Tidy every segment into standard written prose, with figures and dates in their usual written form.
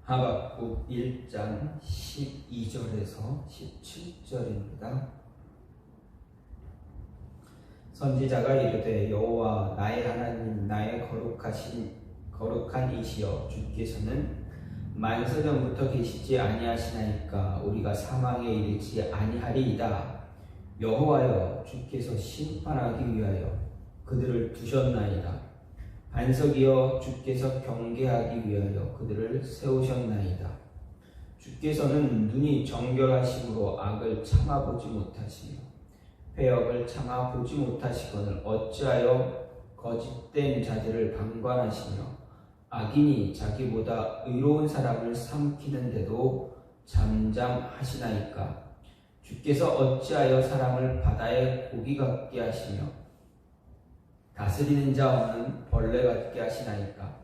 하박국 1장 12절에서 17절입니다. 선지자가 이르되 여호와 나의 하나님 나의 거룩한 이시여 주께서는 만세전부터 계시지 아니하시나이까 우리가 사망에 이르지 아니하리이다. 여호와여 주께서 심판하기 위하여 그들을 두셨나이다. 반석이여 주께서 경계하기 위하여 그들을 세우셨나이다. 주께서는 눈이 정결하심으로 악을 참아보지 못하시며 패역을 참아보지 못하시거늘 어찌하여 거짓된 자들을 방관하시며 악인이 자기보다 의로운 사람을 삼키는데도 잠잠하시나이까. 주께서 어찌하여 사람을 바다의 고기 같게 하시며 다스리는 자 없는 벌레 같게 하시나이까.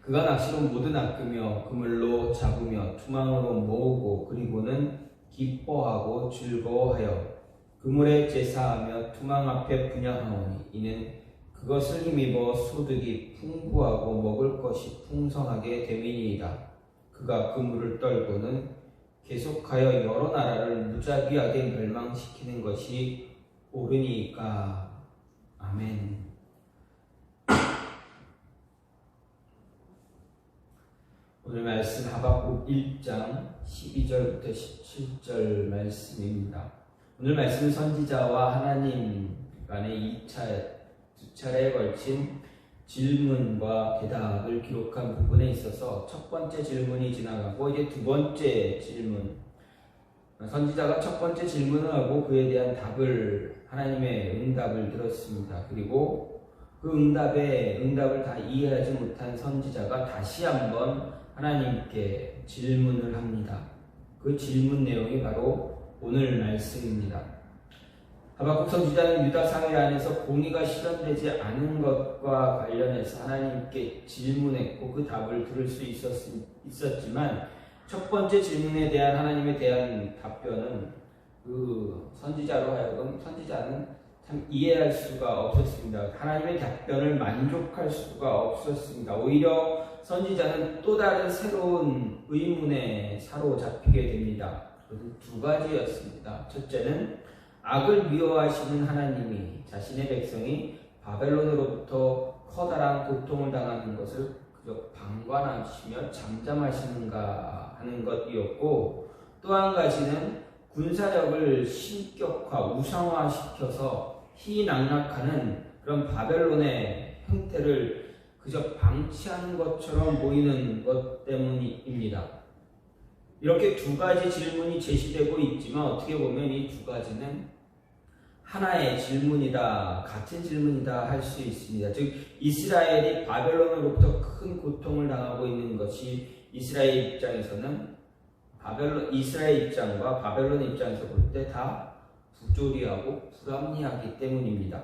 그가 낚시로 모두 낚으며 그물로 잡으며 투망으로 모으고 그리고는 기뻐하고 즐거워하여 그물에 제사하며 투망 앞에 분향하오니 이는 그것을 힘입어 소득이 풍부하고 먹을 것이 풍성하게 됨이니이다. 그가 그물을 떨고는 계속하여 여러 나라를 무자비하게 멸망시키는 것이 옳으니까. 아멘. 오늘 말씀 하박국 1장 12절부터 17절 말씀입니다. 오늘 말씀은 선지자와 하나님 간의 두 차례에 걸친 질문과 대답을 기록한 부분에 있어서 첫 번째 질문이 지나가고 이제 두 번째 질문, 선지자가 첫 번째 질문을 하고 그에 대한 답을 하나님의 응답을 들었습니다. 그리고 그 응답을 다 이해하지 못한 선지자가 다시 한번 하나님께 질문을 합니다. 그 질문 내용이 바로 오늘 말씀입니다. 하박국 선지자는 유다 사회 안에서 공의가 실현되지 않은 것과 관련해서 하나님께 질문했고 그 답을 들을 수 있었지만 첫 번째 질문에 대한 하나님에 대한 답변은 그 선지자는 참 이해할 수가 없었습니다. 하나님의 답변을 만족할 수가 없었습니다. 오히려 선지자는 또 다른 새로운 의문에 사로잡히게 됩니다. 그것은 두 가지였습니다. 첫째는 악을 미워하시는 하나님이 자신의 백성이 바벨론으로부터 커다란 고통을 당하는 것을 그저 방관하시며 잠잠하시는가 하는 것이었고, 또 한 가지는 군사력을 신격화, 우상화시켜서 희낙락하는 그런 바벨론의 형태를 그저 방치하는 것처럼 보이는 것 때문입니다. 이렇게 두 가지 질문이 제시되고 있지만 어떻게 보면 이 두 가지는 하나의 질문이다, 같은 질문이다 할 수 있습니다. 즉 이스라엘이 바벨론으로부터 큰 고통을 당하고 있는 것이 이스라엘 입장에서는 이스라엘 입장과 바벨론 입장에서 볼 때 다 부조리하고 불합리하기 때문입니다.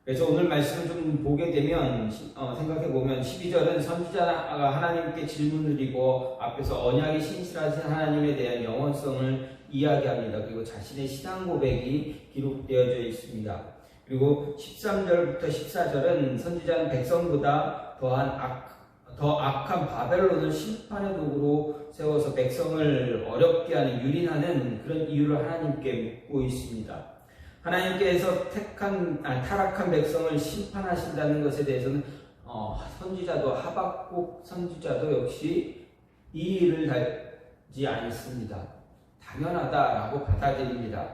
그래서 오늘 말씀을 좀 보게 되면 생각해보면 12절은 선지자가 하나님께 질문을 드리고 앞에서 언약이 신실하신 하나님에 대한 영원성을 이야기합니다. 그리고 자신의 신앙 고백이 기록되어져 있습니다. 그리고 13절부터 14절은 선지자는 백성보다 더 악한 바벨론을 심판의 도구로 세워서 백성을 어렵게 하는, 유린하는 그런 이유를 하나님께 묻고 있습니다. 하나님께서 타락한 백성을 심판하신다는 것에 대해서는 하박국 선지자도 역시 이의를 달지 않습니다. 당연하다라고 받아들입니다.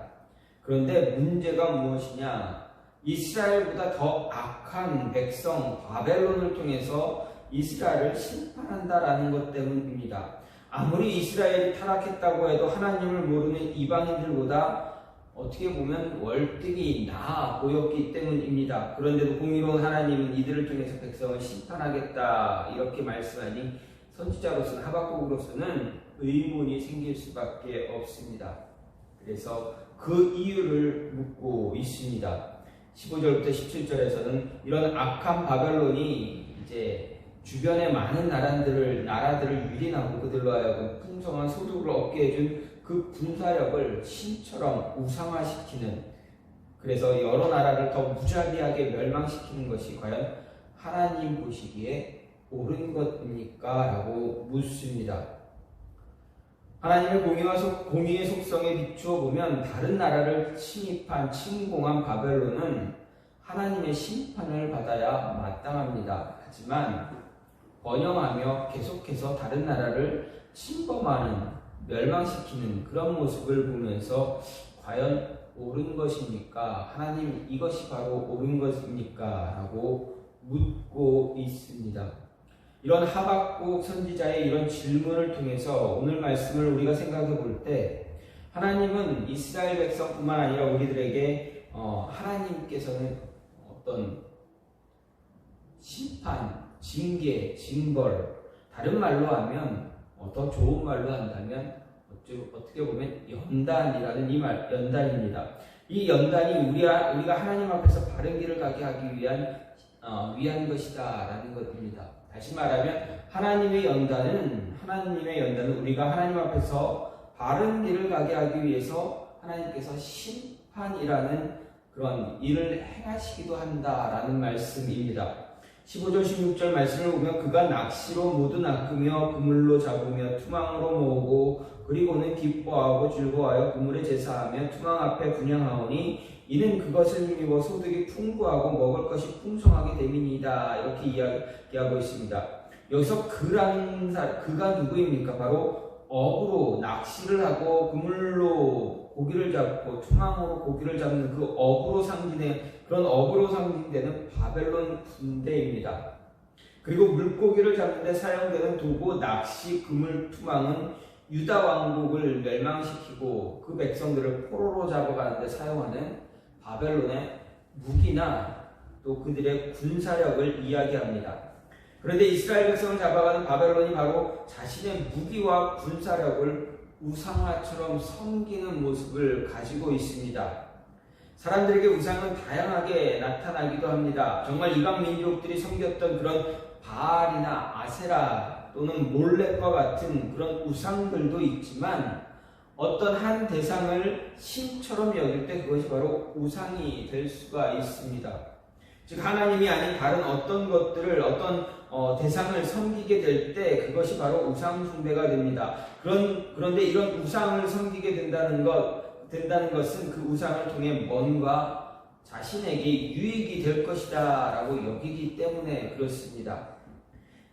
그런데 문제가 무엇이냐? 이스라엘보다 더 악한 백성 바벨론을 통해서 이스라엘을 심판한다라는 것 때문입니다. 아무리 이스라엘이 타락했다고 해도 하나님을 모르는 이방인들보다 어떻게 보면 월등히 나아 보였기 때문입니다. 그런데도 공의로운 하나님은 이들을 통해서 백성을 심판하겠다 이렇게 말씀하니 선지자로서는, 하박국으로서는 의문이 생길 수밖에 없습니다. 그래서 그 이유를 묻고 있습니다. 15절부터 17절에서는 이런 악한 바벨론이 이제 주변의 많은 나라들을 유린하고 그들로 하여금 풍성한 소득을 얻게 해준 그 군사력을 신처럼 우상화시키는, 그래서 여러 나라를 더 무자비하게 멸망시키는 것이 과연 하나님 보시기에 옳은 것입니까? 라고 묻습니다. 하나님의 공의의 속성에 비추어 보면 다른 나라를 침공한 바벨론은 하나님의 심판을 받아야 마땅합니다. 하지만 번영하며 계속해서 다른 나라를 침범하는, 멸망시키는 그런 모습을 보면서 과연 옳은 것입니까? 하나님, 이것이 바로 옳은 것입니까? 라고 묻고 있습니다. 이런 하박국 선지자의 이런 질문을 통해서 오늘 말씀을 우리가 생각해 볼 때, 하나님은 이스라엘 백성뿐만 아니라 우리들에게 하나님께서는 어떤 심판, 징계, 징벌, 다른 말로 하면 더 좋은 말로 한다면 어떻게 보면 연단이라는 연단입니다. 이 연단이 우리가 하나님 앞에서 바른 길을 가게 하기 위한 것이다라는 것입니다. 다시 말하면 하나님의 연단은 우리가 하나님 앞에서 바른 길을 가게 하기 위해서 하나님께서 심판이라는 그런 일을 행하시기도 한다라는 말씀입니다. 15절 16절 말씀을 보면 그가 낚시로 모두 낚으며 그물로 잡으며 투망으로 모으고 그리고는 기뻐하고 즐거워하여 그물에 제사하며 투망 앞에 분향하오니 이는 그것을 힘입어 소득이 풍부하고 먹을 것이 풍성하게 됨이니이다. 이렇게 이야기하고 있습니다. 여기서 그가 누구입니까? 바로 어부로 낚시를 하고 그물로 고기를 잡고 투망으로 고기를 잡는 그 어부로 상징되는 바벨론 군대입니다. 그리고 물고기를 잡는데 사용되는 도구, 낚시, 그물, 투망은 유다 왕국을 멸망시키고 그 백성들을 포로로 잡아가는데 사용하는 바벨론의 무기나 또 그들의 군사력을 이야기합니다. 그런데 이스라엘 백성을 잡아가는 바벨론이 바로 자신의 무기와 군사력을 우상화처럼 섬기는 모습을 가지고 있습니다. 사람들에게 우상은 다양하게 나타나기도 합니다. 정말 이방 민족들이 섬겼던 그런 바알이나 아세라 또는 몰렉과 같은 그런 우상들도 있지만 어떤 한 대상을 신처럼 여길 때 그것이 바로 우상이 될 수가 있습니다. 즉 하나님이 아닌 다른 어떤 것들을 대상을 섬기게 될 때 그것이 바로 우상 숭배가 됩니다. 그런데 이런 우상을 섬기게 된다는 것은 그 우상을 통해 뭔가 자신에게 유익이 될 것이다 라고 여기기 때문에 그렇습니다.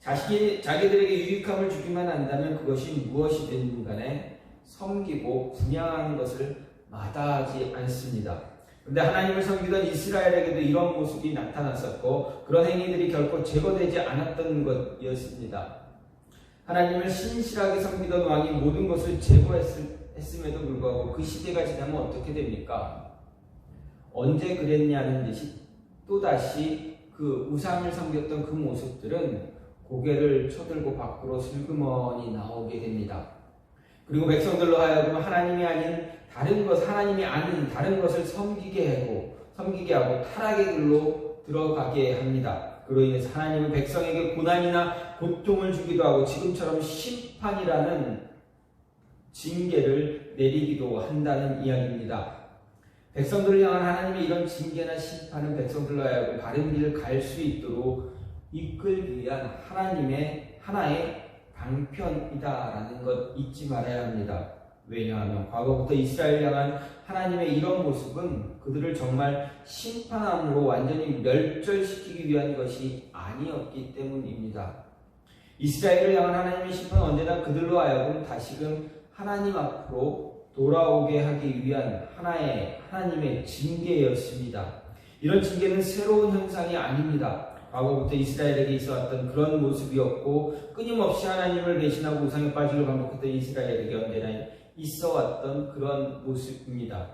자기들에게 유익함을 주기만 한다면 그것이 무엇이든 간에 섬기고 분양하는 것을 마다하지 않습니다. 그런데 하나님을 섬기던 이스라엘에게도 이런 모습이 나타났었고 그런 행위들이 결코 제거되지 않았던 것이었습니다. 하나님을 신실하게 섬기던 왕이 모든 것을 제거했음에도 불구하고 그 시대가 지나면 어떻게 됩니까? 언제 그랬냐는 듯이 또다시 그 우상을 섬겼던 그 모습들은 고개를 쳐들고 밖으로 슬그머니 나오게 됩니다. 그리고 백성들로 하여금 하나님이 아닌 다른 것을 섬기게 하고 타락의 길로 들어가게 합니다. 그로 인해서 하나님은 백성에게 고난이나 고통을 주기도 하고 지금처럼 심판이라는 징계를 내리기도 한다는 이야기입니다. 백성들을 향한 하나님의 이런 징계나 심판은 백성들로 하여금 바른 길을 갈 수 있도록 이끌기 위한 하나님의 하나의 방편이다라는 것 잊지 말아야 합니다. 왜냐하면 과거부터 이스라엘 향한 하나님의 이런 모습은 그들을 정말 심판함으로 완전히 멸절시키기 위한 것이 아니었기 때문입니다. 이스라엘을 향한 하나님의 심판은 언제나 그들로 하여금 다시금 하나님 앞으로 돌아오게 하기 위한 하나님의 징계였습니다. 이런 징계는 새로운 현상이 아닙니다. 과거부터 이스라엘에게 있어왔던 그런 모습이었고 끊임없이 하나님을 배신하고 우상에 빠지기를 반복했던 이스라엘에게 언제나 있어왔던 그런 모습입니다.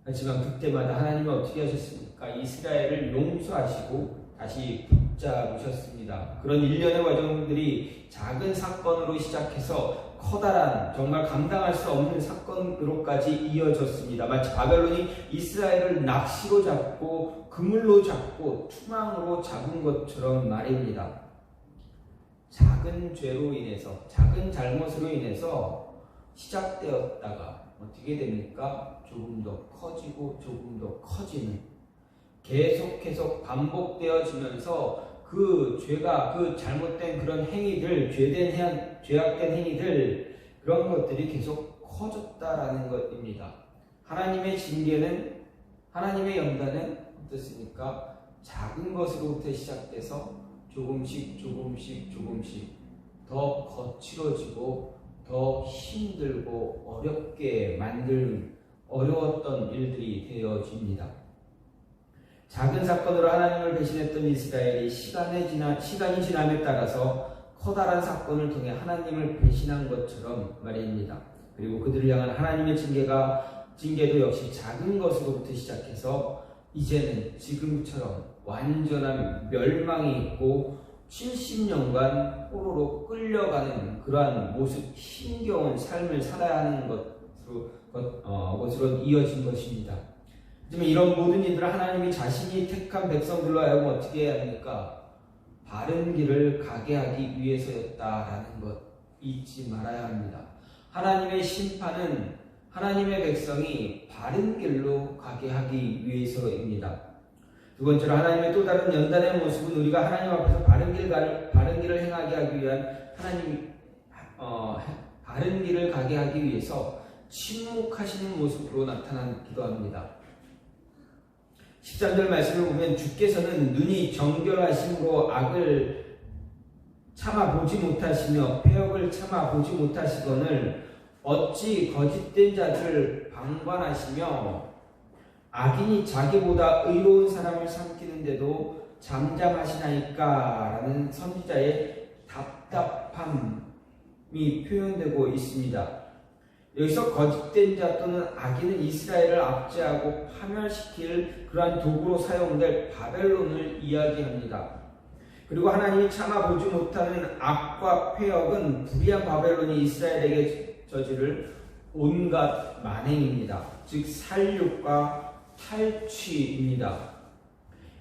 하지만 그때마다 하나님은 어떻게 하셨습니까? 이스라엘을 용서하시고 다시 붙잡으셨습니다. 그런 일련의 과정들이 작은 사건으로 시작해서 커다란 정말 감당할 수 없는 사건으로까지 이어졌습니다. 마치 바벨론이 이스라엘을 낚시로 잡고 그물로 잡고 투망으로 잡은 것처럼 말입니다. 작은 죄로 인해서 작은 잘못으로 인해서 시작되었다가 어떻게 됩니까? 조금 더 커지고 조금 더 커지는 계속 반복되어지면서 그 죄가, 그 잘못된 그런 행위들, 죄악된 행위들, 그런 것들이 계속 커졌다라는 것입니다. 하나님의 징계는, 하나님의 연단은 어떻습니까? 작은 것으로부터 시작돼서 조금씩 더 거칠어지고 더 힘들고 어렵게 만든 어려웠던 일들이 되어집니다. 작은 사건으로 하나님을 배신했던 이스라엘이 시간이 지남에 따라서 커다란 사건을 통해 하나님을 배신한 것처럼 말입니다. 그리고 그들을 향한 하나님의 징계도 역시 작은 것으로부터 시작해서 이제는 지금처럼 완전한 멸망이 있고 70년간 포로로 끌려가는 그러한 모습, 힘겨운 삶을 살아야 하는 것으로 이어진 것입니다. 하지만 이런 모든 일들을 하나님이 자신이 택한 백성들로 하여금 어떻게 해야 합니까? 바른 길을 가게 하기 위해서였다라는 것 잊지 말아야 합니다. 하나님의 심판은 하나님의 백성이 바른 길로 가게 하기 위해서입니다. 두 번째로 하나님의 또 다른 연단의 모습은 우리가 하나님 앞에서 바른 길을 행하게 하기 위한 바른 길을 가게 하기 위해서 침묵하시는 모습으로 나타나기도 합니다. 13절 말씀을 보면 주께서는 눈이 정결하심으로 악을 참아보지 못하시며 폐역을 참아보지 못하시거늘 어찌 거짓된 자들을 방관하시며 악인이 자기보다 의로운 사람을 삼키는데도 잠잠하시나이까? 라는 선지자의 답답함이 표현되고 있습니다. 여기서 거짓된 자 또는 악인은 이스라엘을 압제하고 파멸시킬 그러한 도구로 사용될 바벨론을 이야기합니다. 그리고 하나님이 참아보지 못하는 악과 폐역은 불의한 바벨론이 이스라엘에게 저지를 온갖 만행입니다. 즉 살육과 탈취입니다.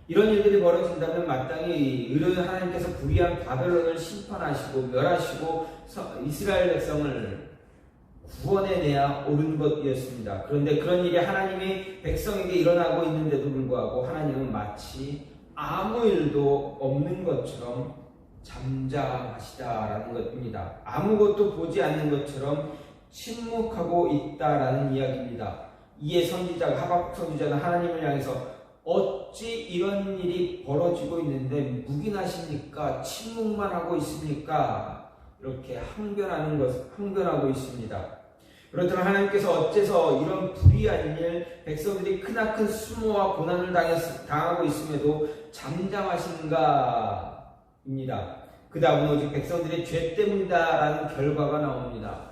이런 일들이 벌어진다면 마땅히 의로운 하나님께서 불의한 바벨론을 심판하시고 멸하시고 이스라엘 백성을 구원해내야 옳은 것이었습니다. 그런데 그런 일이 하나님의 백성에게 일어나고 있는데도 불구하고 하나님은 마치 아무 일도 없는 것처럼 잠잠하시다라는 것입니다. 아무것도 보지 않는 것처럼 침묵하고 있다라는 이야기입니다. 이에 하박국 선지자는 하나님을 향해서 어찌 이런 일이 벌어지고 있는데 묵인하십니까? 침묵만 하고 있습니까? 이렇게 항변하고 있습니다. 그렇다면 하나님께서 어째서 이런 불의한 일, 백성들이 크나큰 수모와 고난을 당하고 있음에도 잠잠하신가? 입니다. 그 다음은 오직 백성들의 죄 때문이다라는 결과가 나옵니다.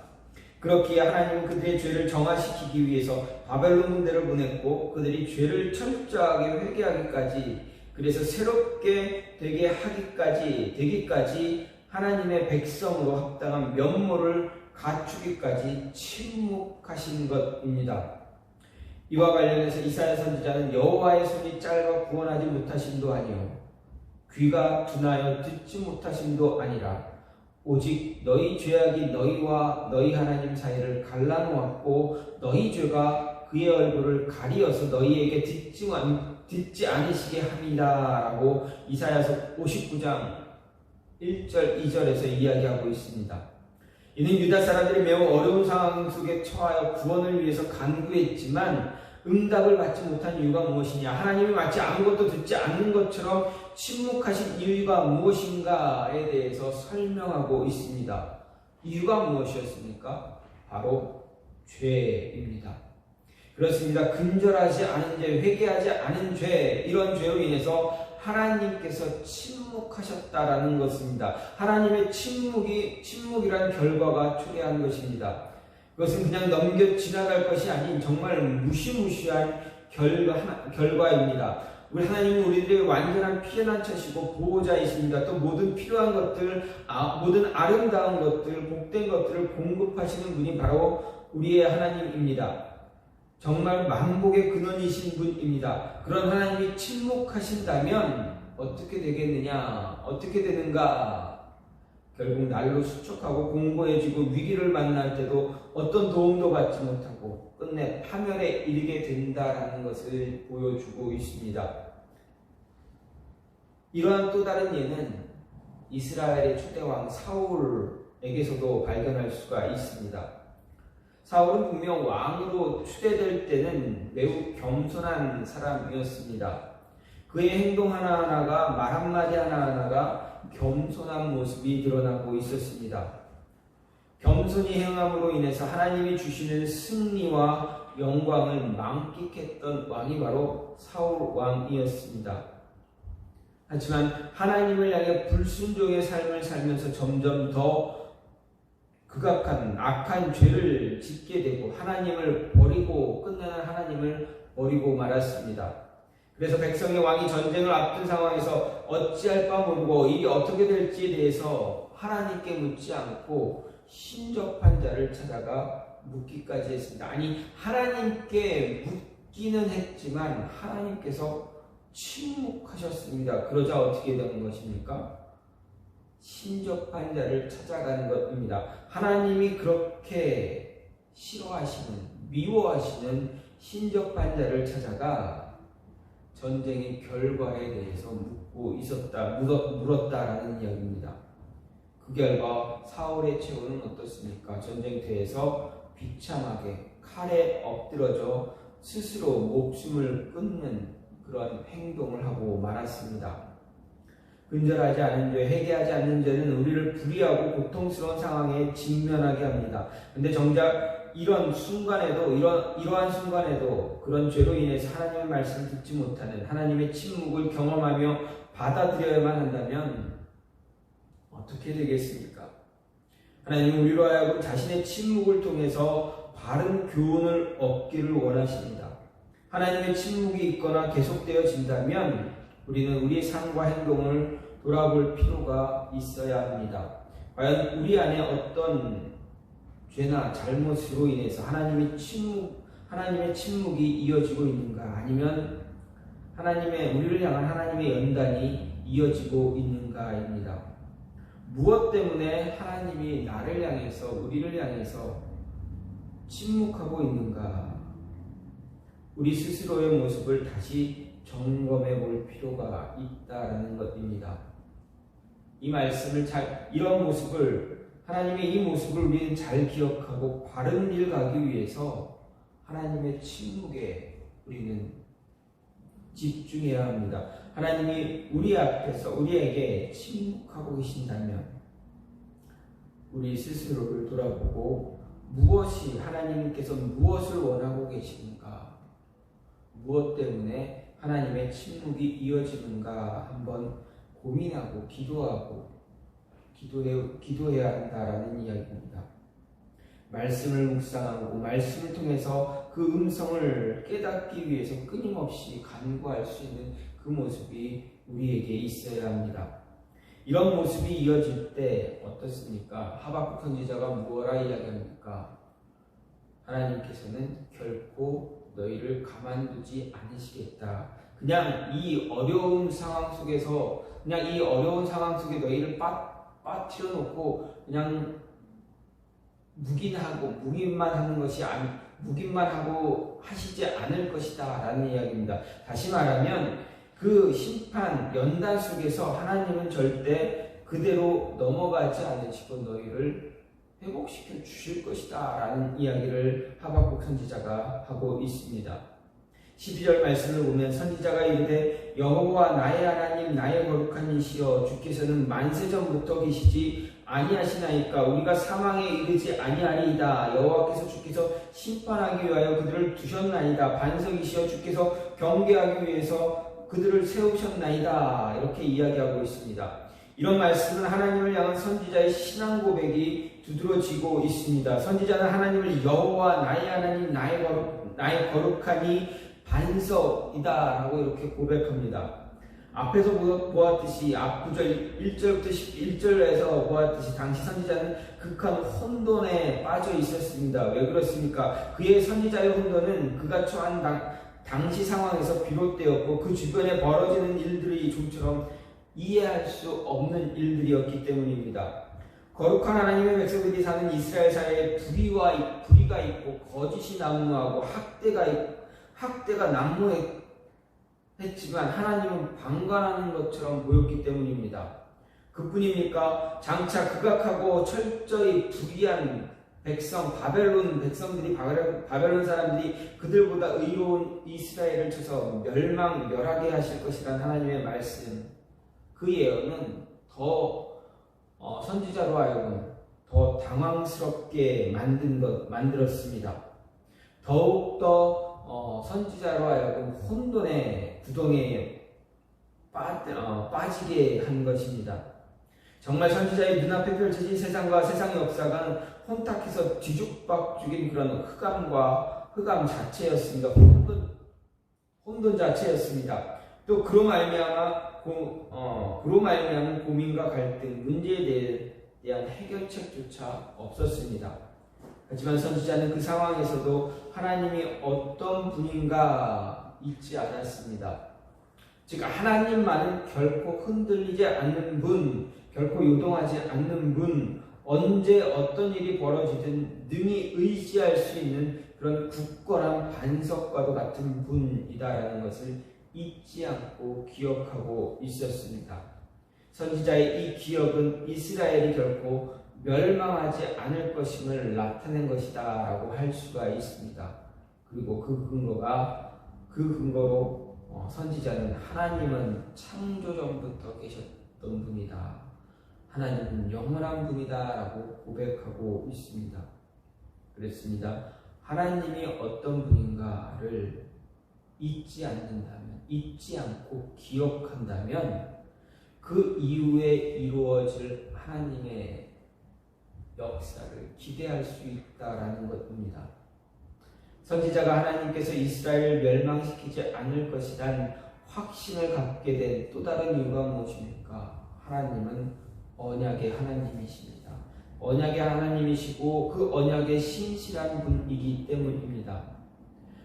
그렇기에 하나님은 그들의 죄를 정화시키기 위해서 바벨론 군대를 보냈고 그들이 죄를 철저하게 회개하기까지, 그래서 새롭게 되기까지 하나님의 백성으로 합당한 면모를 갖추기까지 침묵하신 것입니다. 이와 관련해서 이사야 선지자는 여호와의 손이 짧아 구원하지 못하심도 아니요 귀가 둔하여 듣지 못하심도 아니라 오직 너희 죄악이 너희와 너희 하나님 사이를 갈라놓았고 너희 죄가 그의 얼굴을 가리어서 너희에게 듣지 않으시게 함이다 라고 이사야서 59장 1절 2절에서 이야기하고 있습니다. 이는 유다 사람들이 매우 어려운 상황 속에 처하여 구원을 위해서 간구했지만 응답을 받지 못한 이유가 무엇이냐? 하나님이 마치 아무것도 듣지 않는 것처럼 침묵하신 이유가 무엇인가에 대해서 설명하고 있습니다. 이유가 무엇이었습니까? 바로 죄입니다. 그렇습니다. 근절하지 않은 죄, 회개하지 않은 죄, 이런 죄로 인해서 하나님께서 침묵하셨다라는 것입니다. 하나님의 침묵이란 결과가 초래한 것입니다. 그것은 그냥 넘겨 지나갈 것이 아닌 정말 무시무시한 결과입니다. 우리 하나님은 우리들의 완전한 피난처시고 보호자이십니다. 또 모든 필요한 것들, 모든 아름다운 것들, 복된 것들을 공급하시는 분이 바로 우리의 하나님입니다. 정말 만복의 근원이신 분입니다. 그런 하나님이 침묵하신다면 어떻게 되겠느냐? 어떻게 되는가? 결국 날로 수척하고 공고해지고 위기를 만날 때도 어떤 도움도 받지 못하고 끝내 파멸에 이르게 된다라는 것을 보여주고 있습니다. 이러한 또 다른 예는 이스라엘의 초대왕 사울에게서도 발견할 수가 있습니다. 사울은 분명 왕으로 추대될 때는 매우 겸손한 사람이었습니다. 그의 행동 하나하나가, 말 한마디 하나하나가 겸손한 모습이 드러나고 있었습니다. 겸손히 행함으로 인해서 하나님이 주시는 승리와 영광을 만끽했던 왕이 바로 사울 왕이었습니다. 하지만 하나님을 향해 불순종의 삶을 살면서 점점 더 극악한 악한 죄를 짓게 되고 하나님을 버리고, 끝내는 하나님을 버리고 말았습니다. 그래서 백성의 왕이 전쟁을 앞둔 상황에서 어찌할 바 모르고 일이 어떻게 될지에 대해서 하나님께 묻지 않고 신접한 자를 찾아가 묻기까지 했습니다. 아니, 하나님께 묻기는 했지만 하나님께서 침묵하셨습니다. 그러자 어떻게 되는 것입니까? 신접한 자를 찾아가는 것입니다. 하나님이 그렇게 싫어하시는, 미워하시는 신접한 자를 찾아가 전쟁의 결과에 대해서 물었다라는 이야기입니다. 그 결과 사울의 최후는 어떻습니까? 전쟁터에서 비참하게 칼에 엎드러져 스스로 목숨을 끊는 그런 행동을 하고 말았습니다. 근절하지 않은 죄, 회개하지 않는 죄는 우리를 불의하고 고통스러운 상황에 직면하게 합니다. 근데 정작 이러한 순간에도 그런 죄로 인해서 하나님의 말씀을 듣지 못하는, 하나님의 침묵을 경험하며 받아들여야만 한다면 어떻게 되겠습니까? 하나님은 우리로 하여금 자신의 침묵을 통해서 바른 교훈을 얻기를 원하십니다. 하나님의 침묵이 있거나 계속되어진다면 우리는 우리의 삶과 행동을 돌아볼 필요가 있어야 합니다. 과연 우리 안에 어떤 죄나 잘못으로 인해서 하나님의 침묵이 이어지고 있는가? 아니면 우리를 향한 하나님의 연단이 이어지고 있는가입니다. 무엇 때문에 하나님이 나를 향해서, 우리를 향해서 침묵하고 있는가? 우리 스스로의 모습을 다시 점검해 볼 필요가 있다라는 것입니다. 이런 모습을, 하나님의 이 모습을 우리는 잘 기억하고 바른 길 가기 위해서 하나님의 침묵에 우리는 집중해야 합니다. 하나님이 우리 앞에서 우리에게 침묵하고 계신다면 우리 스스로를 돌아보고 하나님께서 무엇을 원하고 계시는가, 무엇 때문에 하나님의 침묵이 이어지는가 한번 고민하고 기도해야 한다라는 이야기입니다. 말씀을 묵상하고 말씀을 통해서 그 음성을 깨닫기 위해서 끊임없이 간구할 수 있는 그 모습이 우리에게 있어야 합니다. 이런 모습이 이어질 때 어떻습니까? 하박국 선지자가 무엇라 이야기합니까? 하나님께서는 결코 너희를 가만두지 않으시겠다. 그냥 이 어려운 상황 속에 너희를 빠뜨려 놓고 그냥 묵인만 하고 하시지 않을 것이다 라는 이야기입니다. 다시 말하면 그 심판, 연단 속에서 하나님은 절대 그대로 넘어가지 않으시고 너희를 회복시켜 주실 것이다 라는 이야기를 하박국 선지자가 하고 있습니다. 12절 말씀을 보면 선지자가 이르되 여호와 나의 하나님 나의 거룩한 이시여 주께서는 만세전부터 계시지 아니하시나이까 우리가 사망에 이르지 아니하리이다. 여호와께서 주께서 심판하기 위하여 그들을 두셨나이다. 반석이시여 주께서 경계하기 위해서 그들을 세우셨나이다. 이렇게 이야기하고 있습니다. 이런 말씀은 하나님을 향한 선지자의 신앙 고백이 두드러지고 있습니다. 선지자는 하나님을 여호와 나의 하나님 나의 거룩하니 반석이다 라고 이렇게 고백합니다. 앞에서 보았듯이 앞 9절 1절부터 11절에서 보았듯이 당시 선지자는 극한 혼돈에 빠져 있었습니다. 왜 그렇습니까? 그의 선지자의 혼돈은 그가 처한 당시 상황에서 비롯되었고 그 주변에 벌어지는 일들이 좀처럼 이해할 수 없는 일들이었기 때문입니다. 거룩한 하나님의 백성들이 사는 이스라엘 사회에 불의가 있고 거짓이 난무하고 학대가 난무했고 했지만 하나님은 방관하는 것처럼 보였기 때문입니다. 그뿐입니까? 장차 극악하고 철저히 불의한 바벨론 백성들이, 바벨론 사람들이 그들보다 의로운 이스라엘을 쳐서 멸하게 하실 것이라는 하나님의 말씀, 그 예언은 더 선지자로 하여금 더 당황스럽게 만들었습니다. 더욱더 선지자로 하여금 혼돈의 구덩이에 빠지게 한 것입니다. 정말 선지자의 눈앞에 펼쳐진 세상과 세상의 역사가 혼탁해서 뒤죽박죽인 그런 흑암 자체였습니다. 혼돈 자체였습니다. 또 그로 말미암은 고민과 갈등, 문제에 대한 해결책조차 없었습니다. 하지만 선지자는 그 상황에서도 하나님이 어떤 분인가 잊지 않았습니다. 즉 하나님만은 결코 흔들리지 않는 분, 결코 요동하지 않는 분, 언제 어떤 일이 벌어지든 능히 의지할 수 있는 그런 굳건한 반석과도 같은 분이다라는 것을 잊지 않고 기억하고 있었습니다. 선지자의 이 기억은 이스라엘이 결코 멸망하지 않을 것임을 나타낸 것이다 라고 할 수가 있습니다. 그리고 그 근거로 선지자는 하나님은 창조전부터 계셨던 분이다, 하나님은 영원한 분이다 라고 고백하고 있습니다. 그랬습니다. 하나님이 어떤 분인가를 잊지 않고 기억한다면 그 이후에 이루어질 하나님의 역사를 기대할 수 있다라는 것입니다. 선지자가 하나님께서 이스라엘을 멸망시키지 않을 것이란 확신을 갖게 된 또 다른 이유가 무엇입니까? 하나님은 언약의 하나님이십니다. 언약의 하나님이시고 그 언약의 신실한 분이기 때문입니다.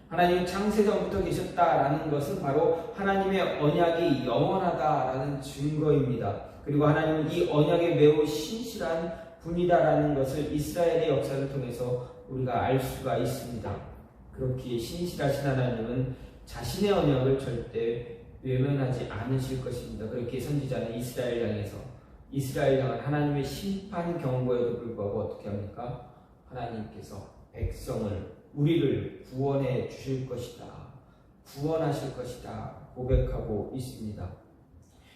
하나님은 창세전부터 계셨다라는 것은 바로 하나님의 언약이 영원하다라는 증거입니다. 그리고 하나님은 이 언약에 매우 신실한 분이다라는 것을 이스라엘의 역사를 통해서 우리가 알 수가 있습니다. 그렇기에 신실하신 하나님은 자신의 언약을 절대 외면하지 않으실 것입니다. 그렇게 선지자는 이스라엘 향한 하나님의 심판 경고에도 불구하고 어떻게 합니까? 하나님께서 우리를 구원해 주실 것이다, 구원하실 것이다 고백하고 있습니다.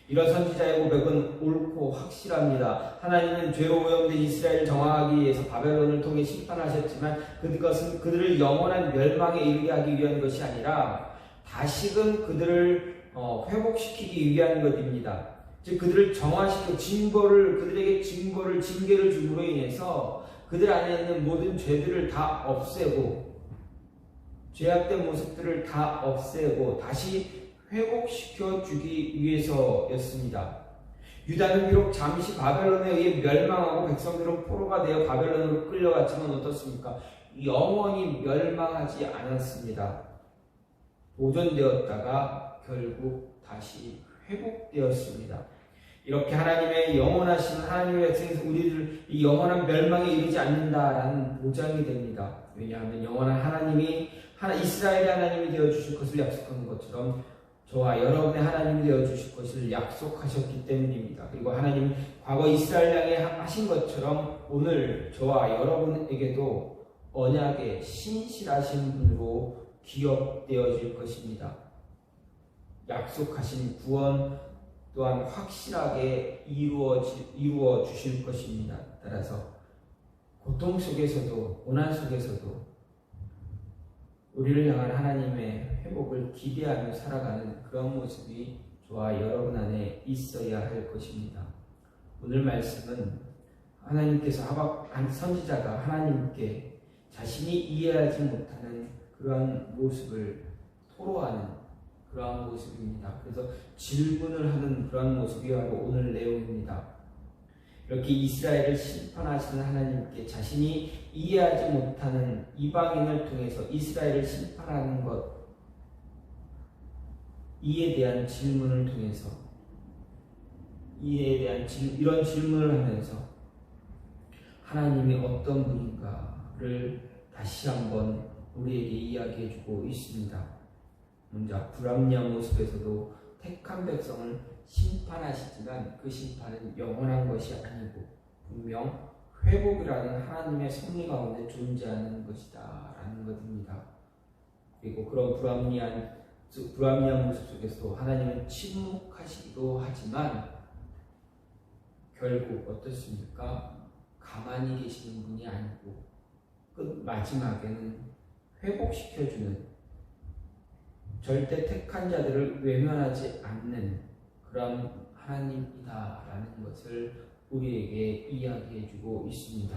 이런 선지자의 고백은 옳고 확실합니다. 하나님은 죄로 오염된 이스라엘을 정화하기 위해서 바벨론을 통해 심판하셨지만 그것은 그들을 영원한 멸망에 이르게 하기 위한 것이 아니라 다시금 그들을 회복시키기 위한 것입니다. 즉 그들을 정화시켜 그들에게 징계를 줌으로 인해서 그들 안에 있는 모든 죄들을 다 없애고 죄악된 모습들을 다 없애고 다시 회복시켜 주기 위해서였습니다. 유다는 비록 잠시 바벨론에 의해 멸망하고 백성들은 포로가 되어 바벨론으로 끌려갔지만 어떻습니까? 영원히 멸망하지 않았습니다. 보존되었다가 결국 다시 회복되었습니다. 이렇게 하나님의 영원하신 하나님의 백성에서 우리들 이 영원한 멸망에 이르지 않는다라는 보장이 됩니다. 왜냐하면 영원한 하나님이 이스라엘의 하나님이 되어주실 것을 약속한 것처럼 저와 여러분의 하나님이 되어주실 것을 약속하셨기 때문입니다. 그리고 하나님이 과거 이스라엘 향해 하신 것처럼 오늘 저와 여러분에게도 언약의 신실하신 분으로 기억되어질 것입니다. 약속하신 구원 또한 확실하게 이루어 주실 것입니다. 따라서 고통 속에서도 고난 속에서도 우리를 향한 하나님의 회복을 기대하며 살아가는 그런 모습이 저와 여러분 안에 있어야 할 것입니다. 오늘 말씀은 하나님께서 선지자가 하나님께 자신이 이해하지 못하는 그러한 모습을 토로하는 그러한 모습입니다. 그래서 질문을 하는 그러한 모습이 바로 오늘 내용입니다. 이렇게 이스라엘을 심판하시는 하나님께 자신이 이해하지 못하는 이방인을 통해서 이스라엘을 심판하는 것, 이에 대한 질문을 통해서 이런 질문을 하면서 하나님이 어떤 분인가를 다시 한번 우리에게 이야기해주고 있습니다. 먼저 불합리한 모습에서도 택한 백성을 심판하시지만 그 심판은 영원한 것이 아니고 분명 회복이라는 하나님의 섭리 가운데 존재하는 것이다 라는 것입니다. 그리고 그런 불합리한 모습 속에서도 하나님은 침묵하시기도 하지만 결국 어떻습니까? 가만히 계시는 분이 아니고 끝 마지막에는 회복시켜주는, 절대 택한 자들을 외면하지 않는 그런 하나님이다라는 것을 우리에게 이야기해주고 있습니다.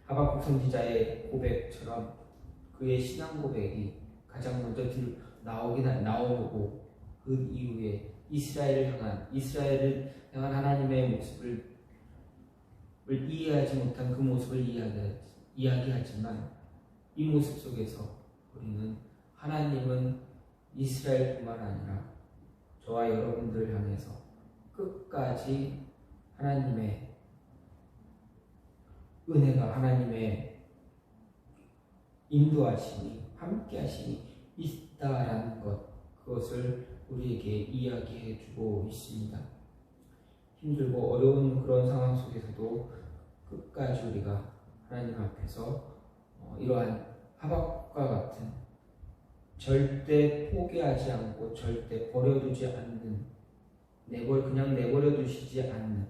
하박국 선지자의 고백처럼 그의 신앙 고백이 가장 먼저 나오고 그 이후에 이스라엘을 향한 하나님의 모습을 이해하지 못한 그 모습을 이야기하지만 이 모습 속에서 우리는 하나님은 이스라엘뿐만 아니라 저와 여러분들을 향해서 끝까지 하나님의 은혜가, 하나님의 인도하심이, 함께하심이 있다라는 것, 그것을 우리에게 이야기해 주고 있습니다. 힘들고 어려운 그런 상황 속에서도 끝까지 우리가 하나님 앞에서 이러한 하박국과 같은 절대 포기하지 않고 절대 버려두지 않는, 그냥 내버려 두시지 않는,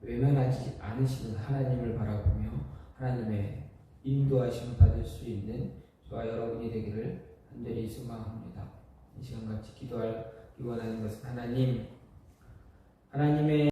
외면하지 않으시는 하나님을 바라보며 하나님의 인도하심을 받을 수 있는 저와 여러분이 되기를 간절히 소망합니다. 이 시간 같이 기도하기 원하는 것은 하나님의